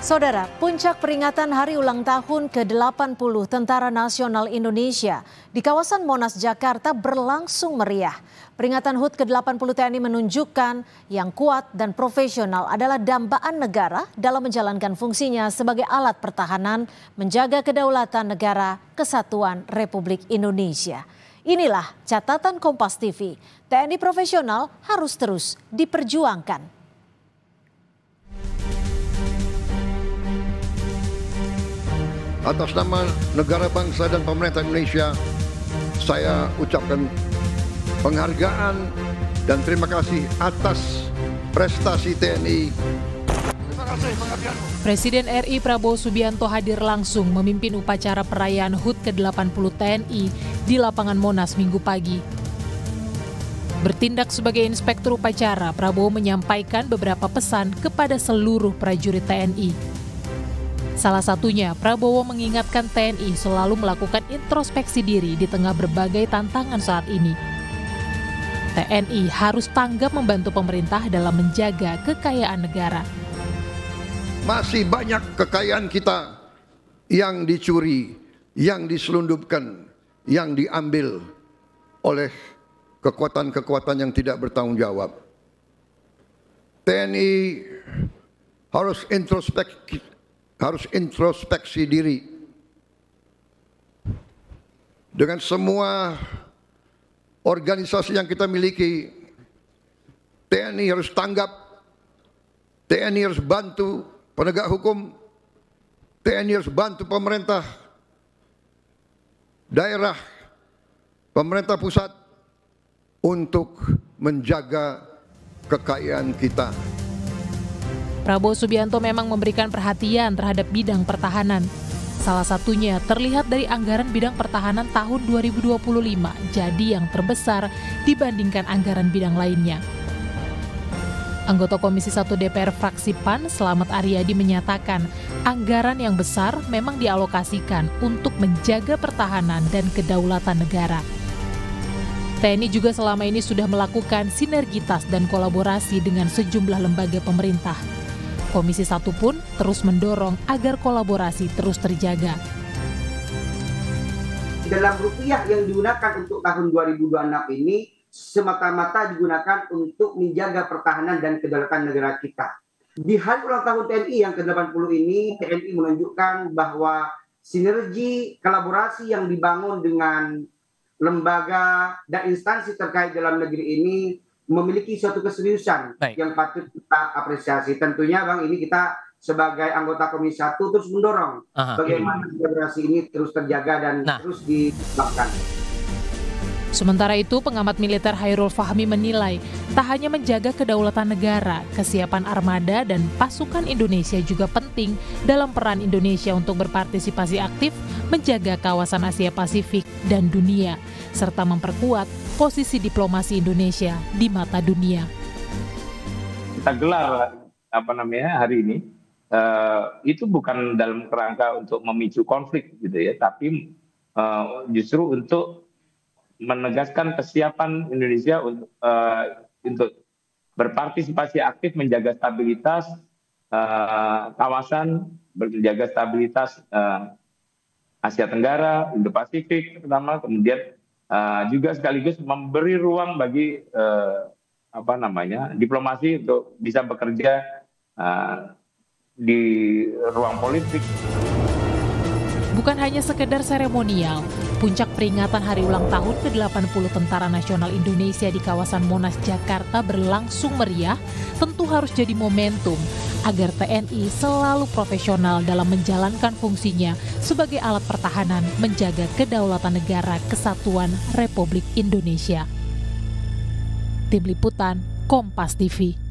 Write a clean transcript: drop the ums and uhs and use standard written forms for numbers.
Saudara, puncak peringatan hari ulang tahun ke-80 Tentara Nasional Indonesia di kawasan Monas, Jakarta berlangsung meriah. Peringatan HUT ke-80 TNI menunjukkan yang kuat dan profesional adalah dambaan negara dalam menjalankan fungsinya sebagai alat pertahanan, menjaga kedaulatan negara, kesatuan Republik Indonesia. Inilah catatan Kompas TV, TNI profesional harus terus diperjuangkan. Atas nama negara, bangsa, dan pemerintah Indonesia, saya ucapkan penghargaan dan terima kasih atas prestasi TNI. Presiden RI Prabowo Subianto hadir langsung memimpin upacara perayaan HUT ke-80 TNI di lapangan Monas Minggu pagi. Bertindak sebagai inspektur upacara, Prabowo menyampaikan beberapa pesan kepada seluruh prajurit TNI. Salah satunya, Prabowo mengingatkan TNI selalu melakukan introspeksi diri di tengah berbagai tantangan saat ini. TNI harus tanggap membantu pemerintah dalam menjaga kekayaan negara. Masih banyak kekayaan kita yang dicuri, yang diselundupkan, yang diambil oleh kekuatan-kekuatan yang tidak bertanggung jawab. TNI harus introspeksi diri dengan semua organisasi yang kita miliki. TNI harus tanggap, TNI harus bantu penegak hukum, TNI harus bantu pemerintah daerah, pemerintah pusat untuk menjaga kekayaan kita. Prabowo Subianto memang memberikan perhatian terhadap bidang pertahanan. Salah satunya terlihat dari anggaran bidang pertahanan tahun 2025 jadi yang terbesar dibandingkan anggaran bidang lainnya. Anggota Komisi 1 DPR fraksi PAN, Slamet Aryadi menyatakan anggaran yang besar memang dialokasikan untuk menjaga pertahanan dan kedaulatan negara. TNI juga selama ini sudah melakukan sinergitas dan kolaborasi dengan sejumlah lembaga pemerintah. Komisi 1 pun terus mendorong agar kolaborasi terus terjaga. Dalam rupiah yang digunakan untuk tahun 2026 ini semata-mata digunakan untuk menjaga pertahanan dan kedaulatan negara kita. Di hari ulang tahun TNI yang ke-80 ini, TNI menunjukkan bahwa sinergi kolaborasi yang dibangun dengan lembaga dan instansi terkait dalam negeri ini memiliki suatu keseriusan yang patut kita apresiasi. Tentunya Bang, ini kita sebagai anggota Komisi 1 terus mendorong bagaimana kolaborasi ini terus terjaga dan terus dikembangkan. Sementara itu, pengamat militer Hairul Fahmi menilai tak hanya menjaga kedaulatan negara, kesiapan armada dan pasukan Indonesia juga penting dalam peran Indonesia untuk berpartisipasi aktif menjaga kawasan Asia Pasifik dan dunia, serta memperkuat posisi diplomasi Indonesia di mata dunia. Kita gelar hari ini itu bukan dalam kerangka untuk memicu konflik gitu ya, tapi justru untuk menegaskan kesiapan Indonesia untuk berpartisipasi aktif menjaga stabilitas kawasan, menjaga stabilitas Asia Tenggara, Indo-Pasifik terutama, kemudian juga sekaligus memberi ruang bagi diplomasi untuk bisa bekerja di ruang politik. Bukan hanya sekedar seremonial, puncak peringatan hari ulang tahun ke-80 Tentara Nasional Indonesia di kawasan Monas, Jakarta berlangsung meriah, tentu harus jadi momentum agar TNI selalu profesional dalam menjalankan fungsinya sebagai alat pertahanan menjaga kedaulatan negara kesatuan Republik Indonesia. Tim Liputan, Kompas TV.